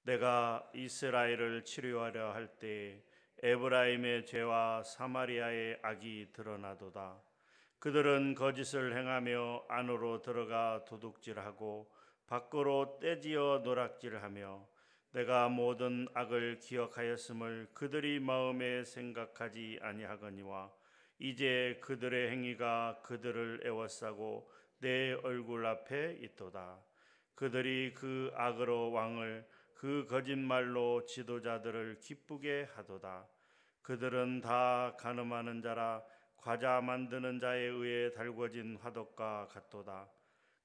내가 이스라엘을 치료하려 할 때 에브라임의 죄와 사마리아의 악이 드러나도다. 그들은 거짓을 행하며 안으로 들어가 도둑질하고 밖으로 떼지어 노략질하며 내가 모든 악을 기억하였음을 그들이 마음에 생각하지 아니하거니와 이제 그들의 행위가 그들을 애워싸고 내 얼굴 앞에 있도다. 그들이 그 악으로 왕을 그 거짓말로 지도자들을 기쁘게 하도다. 그들은 다 간음하는 자라 과자 만드는 자에 의해 달궈진 화덕과 같도다.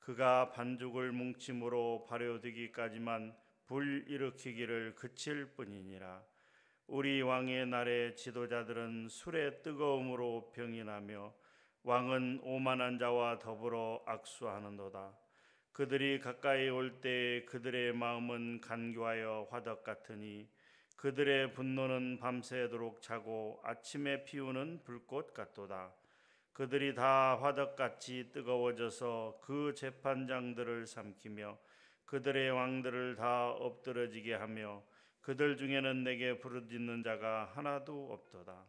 그가 반죽을 뭉침으로 발효되기까지만 불 일으키기를 그칠 뿐이니라. 우리 왕의 날에 지도자들은 술의 뜨거움으로 병이 나며 왕은 오만한 자와 더불어 악수하는도다. 그들이 가까이 올 때 그들의 마음은 간교하여 화덕 같으니 그들의 분노는 밤새도록 차고 아침에 피우는 불꽃 같도다. 그들이 다 화덕같이 뜨거워져서 그 재판장들을 삼키며 그들의 왕들을 다 엎드러지게 하며 그들 중에는 내게 부르짖는 자가 하나도 없도다.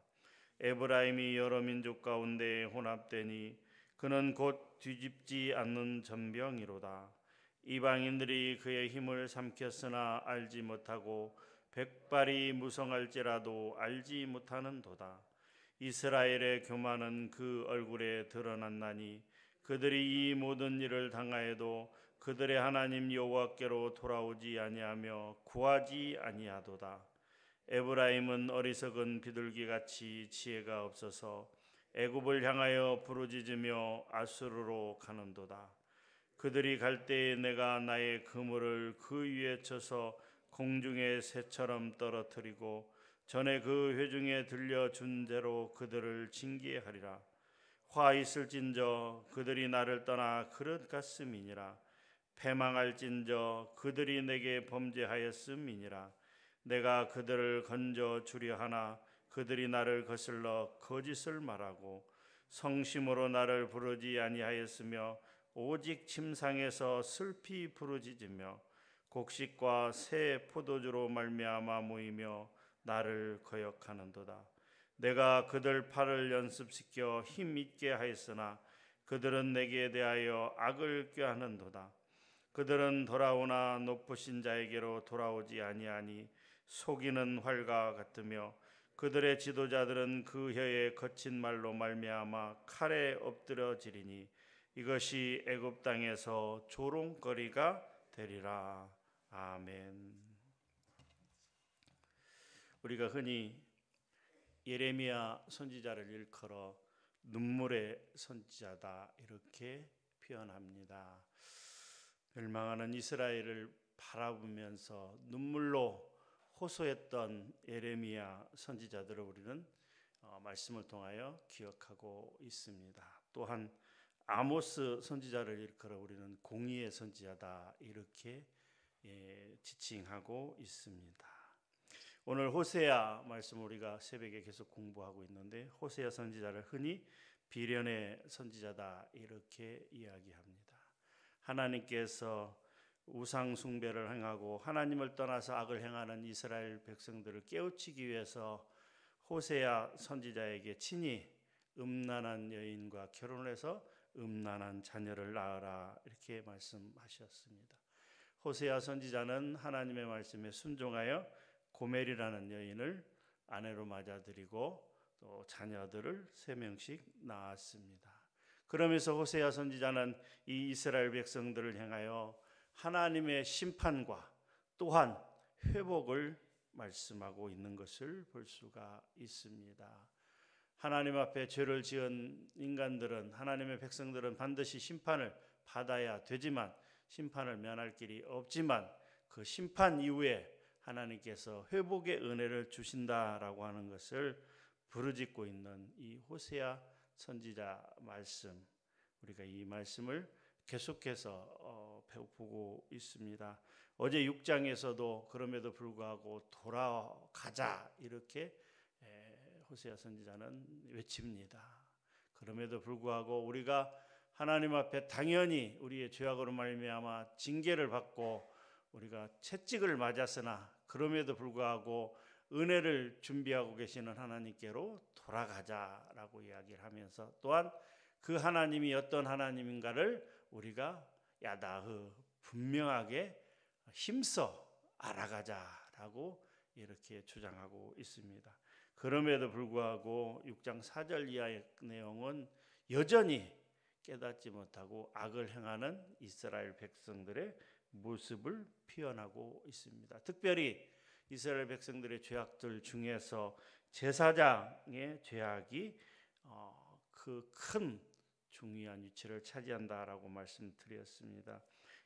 에브라임이 여러 민족 가운데 혼합되니 그는 곧 뒤집지 않는 전병이로다. 이방인들이 그의 힘을 삼켰으나 알지 못하고 백발이 무성할지라도 알지 못하는도다. 이스라엘의 교만은 그 얼굴에 드러났나니 그들이 이 모든 일을 당하여도 그들의 하나님 여호와께로 돌아오지 아니하며 구하지 아니하도다. 에브라임은 어리석은 비둘기같이 지혜가 없어서 애굽을 향하여 부르짖으며 아수르로 가는도다. 그들이 갈 때에 내가 나의 그물을 그 위에 쳐서 공중의 새처럼 떨어뜨리고 전에 그 회중에 들려준 대로 그들을 징계하리라. 화 있을진저 그들이 나를 떠나 그릇 같음이니라. 패망할진저 그들이 내게 범죄하였음이니라. 내가 그들을 건져 주려 하나 그들이 나를 거슬러 거짓을 말하고 성심으로 나를 부르지 아니하였으며 오직 침상에서 슬피 부르짖으며 곡식과 새 포도주로 말미암아 모이며 나를 거역하는도다. 내가 그들 팔을 연습시켜 힘 있게 하였으나 그들은 내게 대하여 악을 꾀하는도다. 그들은 돌아오나 높으신 자에게로 돌아오지 아니하니 속이는 활과 같으며 그들의 지도자들은 그 혀에 거친 말로 말미암아 칼에 엎드려지리니 이것이 애굽 땅에서 조롱거리가 되리라. 아멘. 우리가 흔히 예레미야 선지자를 일컬어 눈물의 선지자다 이렇게 표현합니다. 멸망하는 이스라엘을 바라보면서 눈물로 호소했던 예레미야 선지자들을 우리는 말씀을 통하여 기억하고 있습니다. 또한 아모스 선지자를 일컬어 우리는 공의의 선지자다 이렇게 지칭하고 있습니다. 오늘 호세아 말씀 우리가 새벽에 계속 공부하고 있는데 호세아 선지자를 흔히 비련의 선지자다 이렇게 이야기합니다. 하나님께서 우상 숭배를 행하고 하나님을 떠나서 악을 행하는 이스라엘 백성들을 깨우치기 위해서 호세아 선지자에게 친히 음란한 여인과 결혼해서 음란한 자녀를 낳으라 이렇게 말씀하셨습니다. 호세아 선지자는 하나님의 말씀에 순종하여 고멜이라는 여인을 아내로 맞아들이고 또 자녀들을 3명씩 낳았습니다. 그러면서 호세아 선지자는 이 이스라엘 백성들을 향하여 하나님의 심판과 또한 회복을 말씀하고 있는 것을 볼 수가 있습니다. 하나님 앞에 죄를 지은 인간들은 하나님의 백성들은 반드시 심판을 받아야 되지만 심판을 면할 길이 없지만 그 심판 이후에 하나님께서 회복의 은혜를 주신다라고 하는 것을 부르짖고 있는 이 호세아 선지자 말씀, 우리가 이 말씀을 계속해서 보고 있습니다. 어제 6장에서도 그럼에도 불구하고 돌아가자 이렇게 호세아 선지자는 외칩니다. 그럼에도 불구하고 우리가 하나님 앞에 당연히 우리의 죄악으로 말미암아 징계를 받고 우리가 채찍을 맞았으나 그럼에도 불구하고 은혜를 준비하고 계시는 하나님께로 돌아가자라고 이야기를 하면서 또한 그 하나님이 어떤 하나님인가를 우리가 야다흐 분명하게 힘써 알아가자라고 이렇게 주장하고 있습니다. 그럼에도 불구하고 6장 4절 이하의 내용은 여전히 깨닫지 못하고 악을 행하는 이스라엘 백성들의 모습을 표현하고 있습니다. 특별히 이스라엘 백성들의 죄악들 중에서 제사장의 죄악이 그 큰 중요한 위치를 차지한다라고 말씀드렸습니다.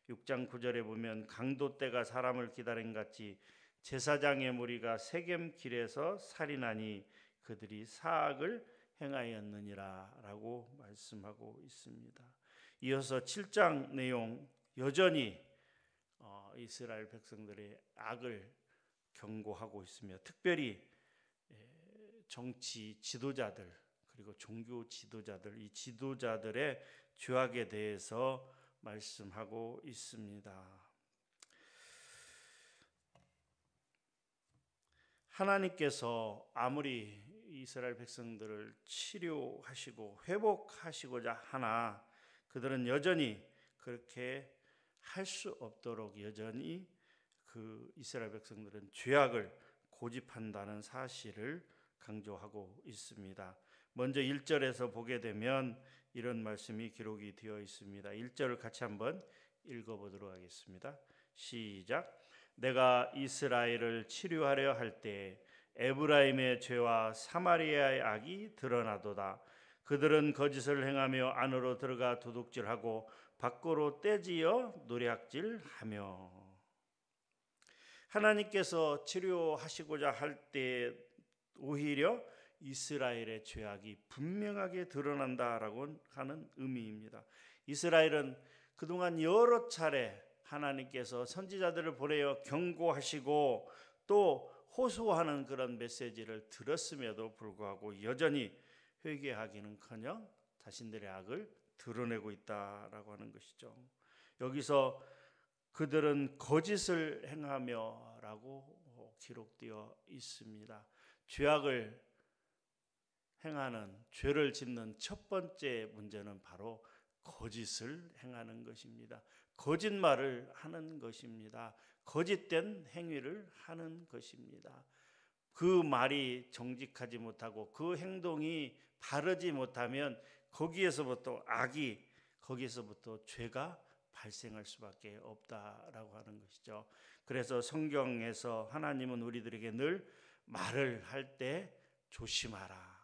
6장 9절에 보면 강도 떼가 사람을 기다린 같이 제사장의 무리가 세겜 길에서 살인하니 그들이 사악을 행하였느니라라고 말씀하고 있습니다. 이어서 7장 내용 여전히 이스라엘 백성들의 악을 경고하고 있으며 특별히 정치 지도자들 그리고 종교 지도자들 이 지도자들의 죄악에 대해서 말씀하고 있습니다. 하나님께서 아무리 이스라엘 백성들을 치료하시고 회복하시고자 하나 그들은 여전히 그렇게 할 수 없도록 여전히 그 이스라엘 백성들은 죄악을 고집한다는 사실을 강조하고 있습니다. 먼저 1절에서 보게 되면 이런 말씀이 기록이 되어 있습니다. 1절을 같이 한번 읽어보도록 하겠습니다. 시작. 내가 이스라엘을 치료하려 할 때 에브라임의 죄와 사마리아의 악이 드러나도다. 그들은 거짓을 행하며 안으로 들어가 도둑질하고 밖으로 떼지어 노략질하며. 하나님께서 치료하시고자 할 때 오히려 이스라엘의 죄악이 분명하게 드러난다라고 하는 의미입니다. 이스라엘은 그동안 여러 차례 하나님께서 선지자들을 보내어 경고하시고 또 호소하는 그런 메시지를 들었음에도 불구하고 여전히 회개하기는커녕 자신들의 악을 드러내고 있다라고 하는 것이죠. 여기서 그들은 거짓을 행하며라고 기록되어 있습니다. 죄악을 행하는 죄를 짓는 첫 번째 문제는 바로 거짓을 행하는 것입니다. 거짓말을 하는 것입니다. 거짓된 행위를 하는 것입니다. 그 말이 정직하지 못하고 그 행동이 바르지 못하면 거기에서부터 악이 거기에서부터 죄가 발생할 수밖에 없다라고 하는 것이죠. 그래서 성경에서 하나님은 우리들에게 늘 말을 할 때 조심하라.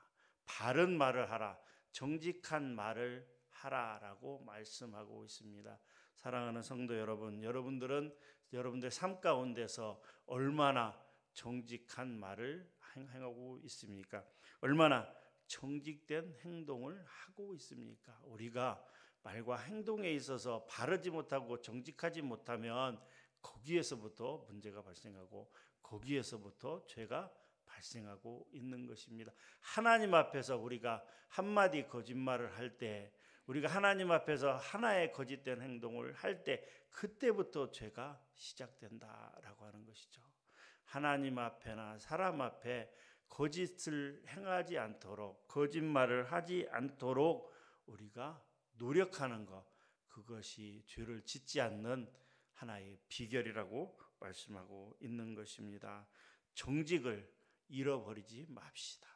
바른 말을 하라. 정직한 말을 하라라고 말씀하고 있습니다. 사랑하는 성도 여러분, 여러분들은 여러분들 삶 가운데서 얼마나 정직한 말을 행하고 있습니까? 얼마나 정직된 행동을 하고 있습니까? 우리가 말과 행동에 있어서 바르지 못하고 정직하지 못하면 거기에서부터 문제가 발생하고 거기에서부터 죄가 발생하고 있는 것입니다. 하나님 앞에서 우리가 한마디 거짓말을 할 때, 우리가 하나님 앞에서 하나의 거짓된 행동을 할 때 그때부터 죄가 시작된다라고 하는 것이죠. 하나님 앞에나 사람 앞에 거짓을 행하지 않도록, 거짓말을 하지 않도록 우리가 노력하는 것, 그것이 죄를 짓지 않는 하나의 비결이라고 말씀하고 있는 것입니다. 정직을 잃어버리지 맙시다.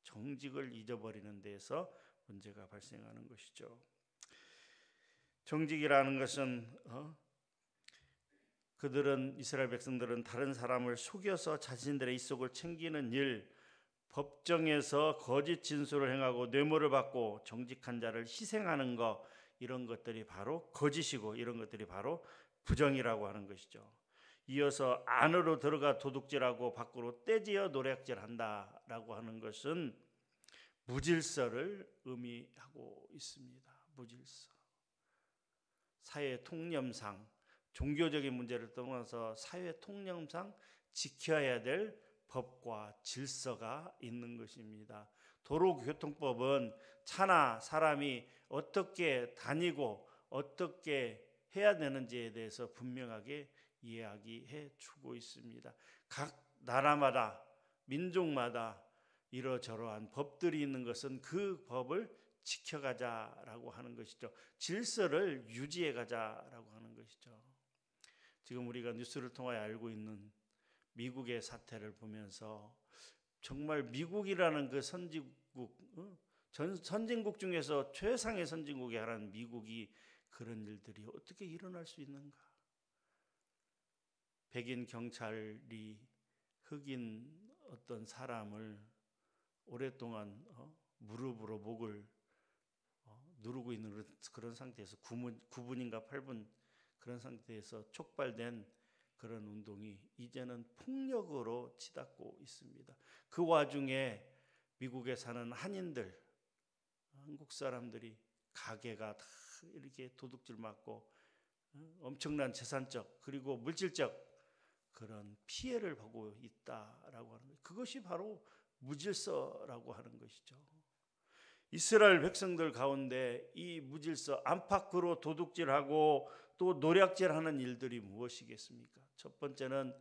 정직을 잊어버리는 데에서 문제가 발생하는 것이죠. 정직이라는 것은 그들은 이스라엘 백성들은 다른 사람을 속여서 자신들의 이속을 챙기는 일, 법정에서 거짓 진술을 행하고 뇌물을 받고 정직한 자를 희생하는 것, 이런 것들이 바로 거짓이고 이런 것들이 바로 부정이라고 하는 것이죠. 이어서 안으로 들어가 도둑질하고 밖으로 떼지어 노략질한다라고 하는 것은 무질서를 의미하고 있습니다. 무질서. 사회 통념상 종교적인 문제를 떠나서 사회 통념상 지켜야 될 법과 질서가 있는 것입니다. 도로교통법은 차나 사람이 어떻게 다니고 어떻게 해야 되는지에 대해서 분명하게 이야기해 주고 있습니다. 각 나라마다 민족마다 이러저러한 법들이 있는 것은 그 법을 지켜가자라고 하는 것이죠. 질서를 유지해 가자라고 하는 것이죠. 지금 우리가 뉴스를 통하여 알고 있는 미국의 사태를 보면서 정말 미국이라는 그 선진국, 선진국 중에서 최상의 선진국이 하나는 미국이 그런 일들이 어떻게 일어날 수 있는가? 백인 경찰이 흑인 어떤 사람을 오랫동안 무릎으로 목을 누르고 있는 그런 상태에서 9분인가 8분 그런 상태에서 촉발된 그런 운동이 이제는 폭력으로 치닫고 있습니다. 그 와중에 미국에 사는 한인들, 한국 사람들이 가게가 다 이렇게 도둑질 맞고 엄청난 재산적 그리고 물질적 그런 피해를 보고 있다라고 하는 거예요. 그것이 바로 무질서라고 하는 것이죠. 이스라엘 백성들 가운데 이 무질서 안팎으로 도둑질하고 또 노략질하는 일들이 무엇이겠습니까? 첫 번째는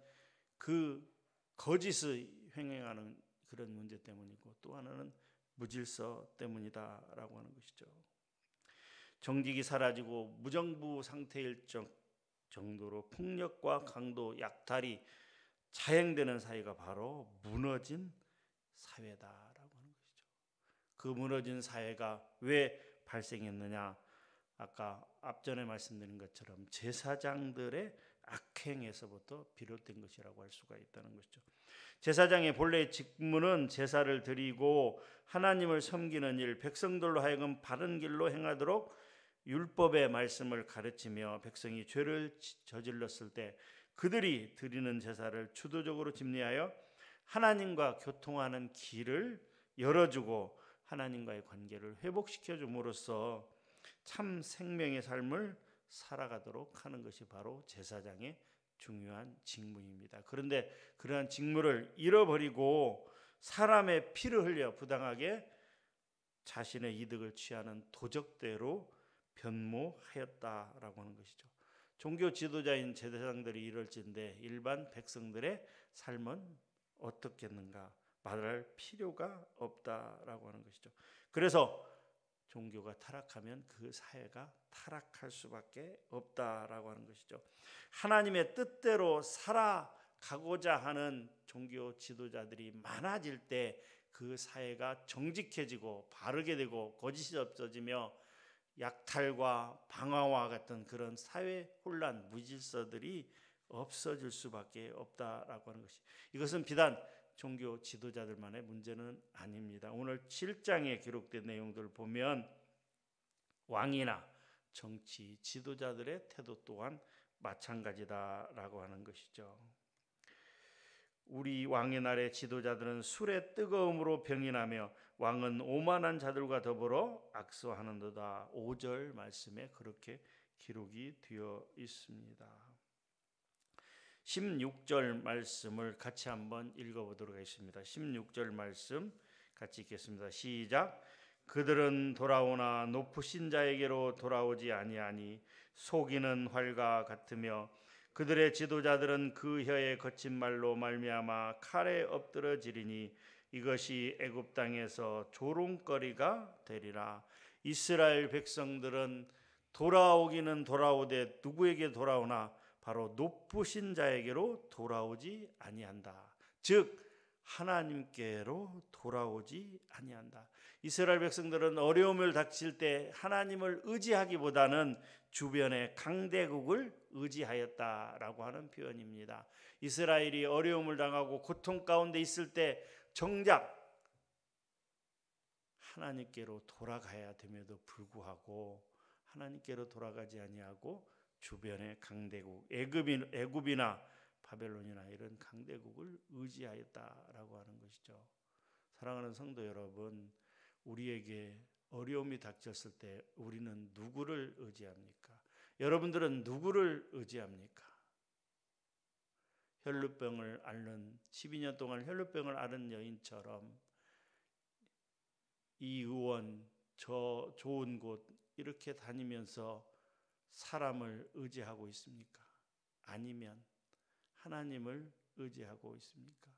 그 거짓을 횡행하는 그런 문제 때문이고 또 하나는 무질서 때문이다라고 하는 것이죠. 정직이 사라지고 무정부 상태일 정도로 폭력과 강도, 약탈이 자행되는 사회가 바로 무너진 사회다라고 하는 것이죠. 그 무너진 사회가 왜 발생했느냐? 아까 앞전에 말씀드린 것처럼 제사장들의 악행에서부터 비롯된 것이라고 할 수가 있다는 것이죠. 제사장의 본래 직무는 제사를 드리고 하나님을 섬기는 일, 백성들로 하여금 바른 길로 행하도록 율법의 말씀을 가르치며 백성이 죄를 저질렀을 때 그들이 드리는 제사를 주도적으로 집례하여 하나님과 교통하는 길을 열어주고 하나님과의 관계를 회복시켜 줌으로써 참 생명의 삶을 살아가도록 하는 것이 바로 제사장의 중요한 직무입니다. 그런데 그러한 직무를 잃어버리고 사람의 피를 흘려 부당하게 자신의 이득을 취하는 도적대로 변모하였다라고 하는 것이죠. 종교 지도자인 제사장들이 이럴진데 일반 백성들의 삶은 어떻겠는가? 말할 필요가 없다라고 하는 것이죠. 그래서 종교가 타락하면 그 사회가 타락할 수밖에 없다라고 하는 것이죠. 하나님의 뜻대로 살아가고자 하는 종교 지도자들이 많아질 때 그 사회가 정직해지고 바르게 되고 거짓이 없어지며 약탈과 방화와 같은 그런 사회 혼란, 무질서들이 없어질 수밖에 없다라고 하는 것이, 이것은 비단 종교 지도자들만의 문제는 아닙니다. 오늘 7장에 기록된 내용들을 보면 왕이나 정치 지도자들의 태도 또한 마찬가지다라고 하는 것이죠. 우리 왕의 날의 지도자들은 술의 뜨거움으로 병이 나며 왕은 오만한 자들과 더불어 악수하는도다. 5절 말씀에 그렇게 기록이 되어 있습니다. 16절 말씀을 같이 한번 읽어보도록 하겠습니다. 16절 말씀 같이 읽겠습니다. 시작. 그들은 돌아오나 높으신 자에게로 돌아오지 아니하니 속이는 활과 같으며 그들의 지도자들은 그 혀의 거친 말로 말미암아 칼에 엎드러지리니 이것이 애굽 땅에서 조롱거리가 되리라. 이스라엘 백성들은 돌아오기는 돌아오되 누구에게 돌아오나 바로 높으신 자에게로 돌아오지 아니한다. 즉 하나님께로 돌아오지 아니한다. 이스라엘 백성들은 어려움을 닥칠 때 하나님을 의지하기보다는 주변의 강대국을 의지하였다라고 하는 표현입니다. 이스라엘이 어려움을 당하고 고통 가운데 있을 때 정작 하나님께로 돌아가야 됨에도 불구하고 하나님께로 돌아가지 아니하고 주변의 강대국 애굽이나 바벨론이나 이런 강대국을 의지하였다라고 하는 것이죠. 사랑하는 성도 여러분, 우리에게 어려움이 닥쳤을 때 우리는 누구를 의지합니까? 여러분들은 누구를 의지합니까? 혈루병을 앓는 12년 동안 혈루병을 앓은 여인처럼 이 의원 저 좋은 곳 이렇게 다니면서 사람을 의지하고 있습니까? 아니면 하나님을 의지하고 있습니까?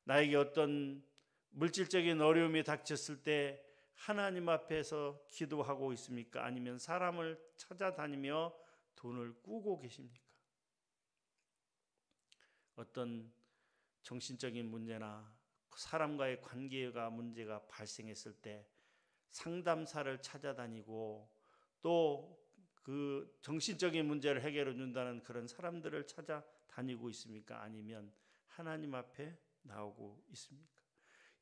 나에게 어떤 물질적인 어려움이 닥쳤을 때 하나님 앞에서 기도하고 있습니까? 아니면 사람을 찾아다니며 돈을 꾸고 계십니까? 어떤 정신적인 문제나 사람과의 관계가 문제가 발생했을 때 상담사를 찾아다니고 또 그 정신적인 문제를 해결해 준다는 그런 사람들을 찾아다니고 있습니까? 아니면 하나님 앞에 나오고 있습니까?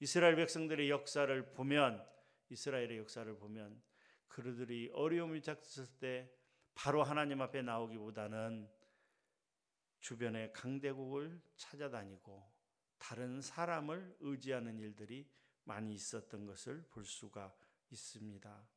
이스라엘 백성들의 역사를 보면 이스라엘의 역사를 보면 그들이 어려움이 닥쳤을 때 바로 하나님 앞에 나오기보다는 주변의 강대국을 찾아다니고 다른 사람을 의지하는 일들이 많이 있었던 것을 볼 수가 있습니다.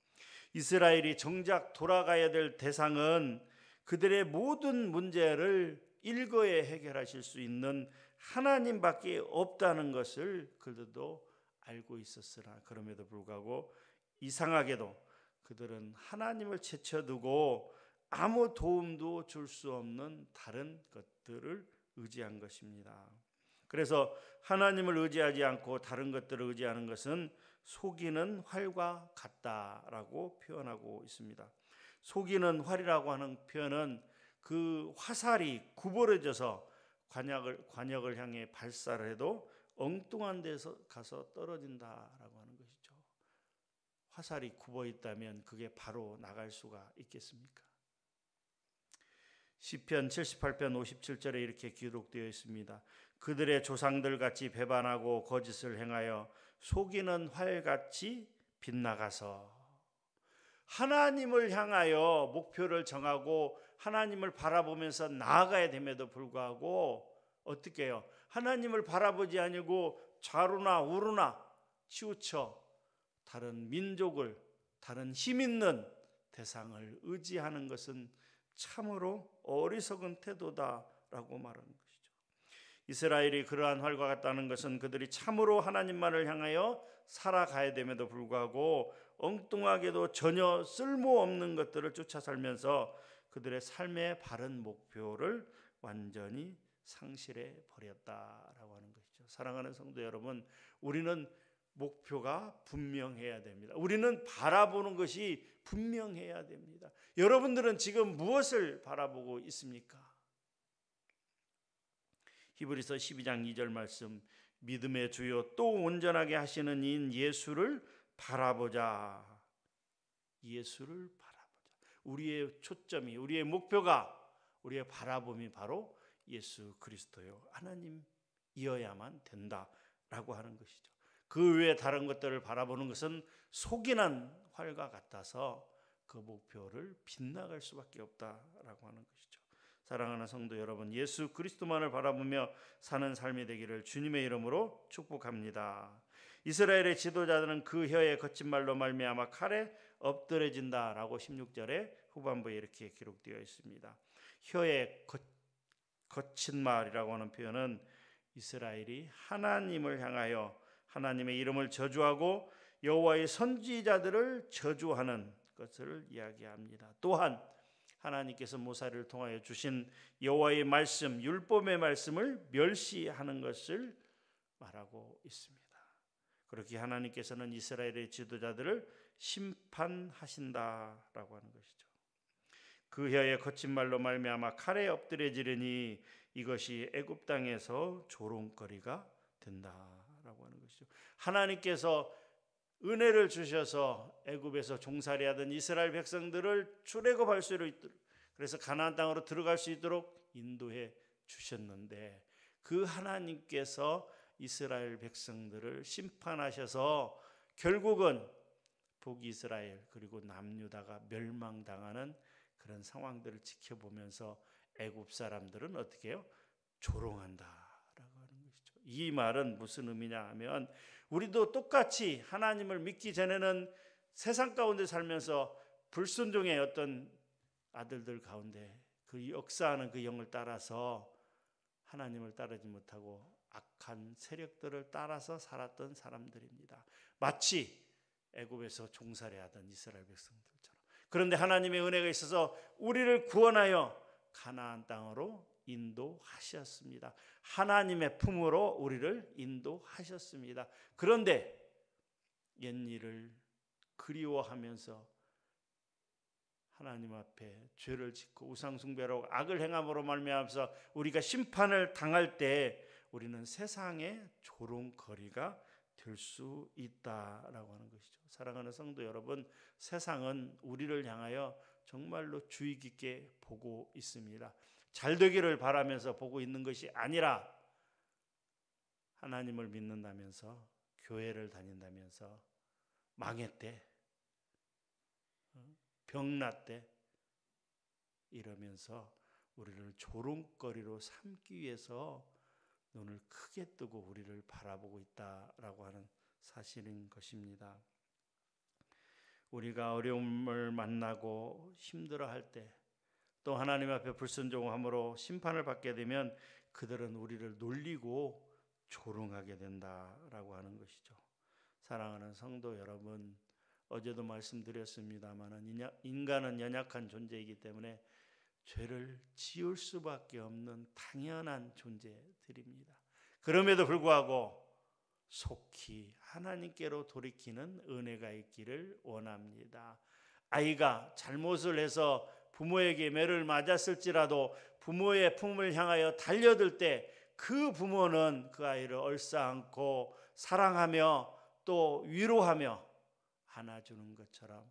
이스라엘이 정작 돌아가야 될 대상은 그들의 모든 문제를 일거에 해결하실 수 있는 하나님밖에 없다는 것을 그들도 알고 있었으나 그럼에도 불구하고 이상하게도 그들은 하나님을 제쳐두고 아무 도움도 줄 수 없는 다른 것들을 의지한 것입니다. 그래서 하나님을 의지하지 않고 다른 것들을 의지하는 것은 속이는 활과 같다라고 표현하고 있습니다. 속이는 활이라고 하는 표현은 그 화살이 구부러져서 관역을 향해 발사를 해도 엉뚱한 데서 가서 떨어진다라고 하는 것이죠. 화살이 굽어 있다면 그게 바로 나갈 수가 있겠습니까? 시편 78편 57절에 이렇게 기록되어 있습니다. 그들의 조상들 같이 배반하고 거짓을 행하여 속이는 활같이 빗나가서. 하나님을 향하여 목표를 정하고 하나님을 바라보면서 나아가야 됨에도 불구하고 어떻게 해요? 하나님을 바라보지 아니고 좌로나 우로나 치우쳐 다른 민족을, 다른 힘 있는 대상을 의지하는 것은 참으로 어리석은 태도다라고 말하는 것이죠. 이스라엘이 그러한 활과 같다는 것은 그들이 참으로 하나님만을 향하여 살아가야 됨에도 불구하고 엉뚱하게도 전혀 쓸모없는 것들을 쫓아 살면서 그들의 삶의 바른 목표를 완전히 상실해 버렸다라고 하는 것이죠. 사랑하는 성도 여러분, 우리는 목표가 분명해야 됩니다. 우리는 바라보는 것이 분명해야 됩니다. 여러분들은 지금 무엇을 바라보고 있습니까? 히브리서 12장 2절 말씀, 믿음의 주요 또 온전하게 하시는 이인 예수를 바라보자. 예수를 바라보자. 우리의 초점이, 우리의 목표가, 우리의 바라봄이 바로 예수 그리스도요 하나님이어야만 된다라고 하는 것이죠. 그 외에 다른 것들을 바라보는 것은 속이는 활과 같아서 그 목표를 빗나갈 수밖에 없다라고 하는 것이죠. 사랑하는 성도 여러분, 예수 그리스도만을 바라보며 사는 삶이 되기를 주님의 이름으로 축복합니다. 이스라엘의 지도자들은 그 혀의 거친 말로 말미암아 칼에 엎드려진다라고 16절에 후반부에 이렇게 기록되어 있습니다. 혀의 거친 말이라고 하는 표현은 이스라엘이 하나님을 향하여 하나님의 이름을 저주하고 여호와의 선지자들을 저주하는 것을 이야기합니다. 또한 하나님께서 모세를 통하여 주신 여호와의 말씀, 율법의 말씀을 멸시하는 것을 말하고 있습니다. 그렇게 하나님께서는 이스라엘의 지도자들을 심판하신다라고 하는 것이죠. 그 혀의 거친 말로 말미암아 칼에 엎드려지려니 이것이 애굽 땅에서 조롱거리가 된다라고 하는 것이죠. 하나님께서 은혜를 주셔서 애굽에서 종살이 하던 이스라엘 백성들을 출애굽할 수 있도록, 그래서 가나안 땅으로 들어갈 수 있도록 인도해 주셨는데 그 하나님께서 이스라엘 백성들을 심판하셔서 결국은 북이스라엘 그리고 남유다가 멸망당하는 그런 상황들을 지켜보면서 애굽 사람들은 어떻게 해요? 조롱한다라고 하는 것이죠. 이 말은 무슨 의미냐 하면 우리도 똑같이 하나님을 믿기 전에는 세상 가운데 살면서 불순종의 어떤 아들들 가운데 그 역사하는 그 영을 따라서 하나님을 따르지 못하고 악한 세력들을 따라서 살았던 사람들입니다. 마치 애굽에서 종살이하던 이스라엘 백성들처럼. 그런데 하나님의 은혜가 있어서 우리를 구원하여 가나안 땅으로 인도하셨습니다. 하나님의 품으로 우리를 인도하셨습니다. 그런데 옛일을 그리워하면서 하나님 앞에 죄를 짓고 우상숭배로 악을 행함으로 말미암아서 우리가 심판을 당할 때 우리는 세상의 조롱거리가 될 수 있다라고 하는 것이죠. 사랑하는 성도 여러분, 세상은 우리를 향하여 정말로 주의 깊게 보고 있습니다. 잘 되기를 바라면서 보고 있는 것이 아니라 하나님을 믿는다면서 교회를 다닌다면서 망했대, 병났대 이러면서 우리를 조롱거리로 삼기 위해서 눈을 크게 뜨고 우리를 바라보고 있다라고 하는 사실인 것입니다. 우리가 어려움을 만나고 힘들어할 때 또 하나님 앞에 불순종함으로 심판을 받게 되면 그들은 우리를 놀리고 조롱하게 된다라고 하는 것이죠. 사랑하는 성도 여러분, 어제도 말씀드렸습니다만 인간은 연약한 존재이기 때문에 죄를 지을 수밖에 없는 당연한 존재들입니다. 그럼에도 불구하고 속히 하나님께로 돌이키는 은혜가 있기를 원합니다. 아이가 잘못을 해서 부모에게 매를 맞았을지라도 부모의 품을 향하여 달려들 때 그 부모는 그 아이를 얼싸안고 사랑하며 또 위로하며 안아주는 것처럼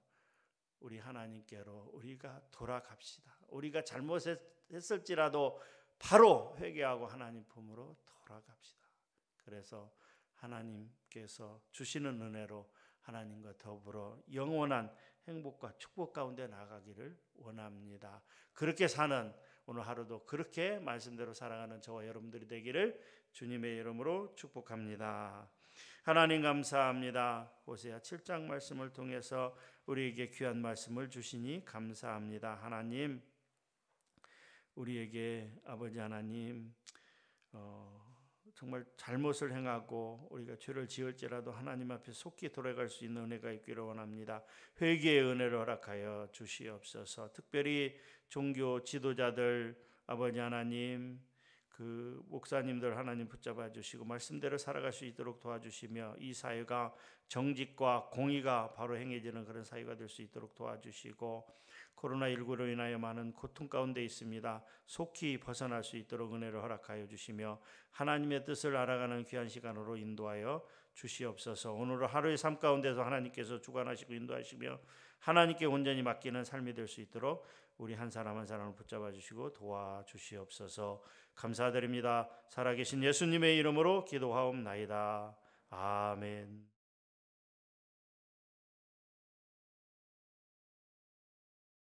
우리 하나님께로 우리가 돌아갑시다. 우리가 잘못했을지라도 바로 회개하고 하나님 품으로 돌아갑시다. 그래서 하나님께서 주시는 은혜로 하나님과 더불어 영원한 행복과 축복 가운데 나가기를 원합니다. 그렇게 사는 오늘 하루도 그렇게 말씀대로 살아가는 저와 여러분들이 되기를 주님의 이름으로 축복합니다. 하나님 감사합니다. 호세아 7장 말씀을 통해서 우리에게 귀한 말씀을 주시니 감사합니다. 하나님, 우리에게 아버지 하나님 정말 잘못을 행하고 우리가 죄를 지을지라도 하나님 앞에 속히 돌아갈 수 있는 은혜가 있기를 원합니다. 회개의 은혜를 허락하여 주시옵소서. 특별히 종교 지도자들 아버지 하나님, 그 목사님들 하나님 붙잡아 주시고 말씀대로 살아갈 수 있도록 도와주시며 이 사회가 정직과 공의가 바로 행해지는 그런 사회가 될 수 있도록 도와주시고 코로나19로 인하여 많은 고통 가운데 있습니다. 속히 벗어날 수 있도록 은혜를 허락하여 주시며 하나님의 뜻을 알아가는 귀한 시간으로 인도하여 주시옵소서. 오늘 하루의 삶 가운데서 하나님께서 주관하시고 인도하시며 하나님께 온전히 맡기는 삶이 될 수 있도록 우리 한 사람 한 사람을 붙잡아 주시고 도와주시옵소서. 감사드립니다. 살아계신 예수님의 이름으로 기도하옵나이다. 아멘.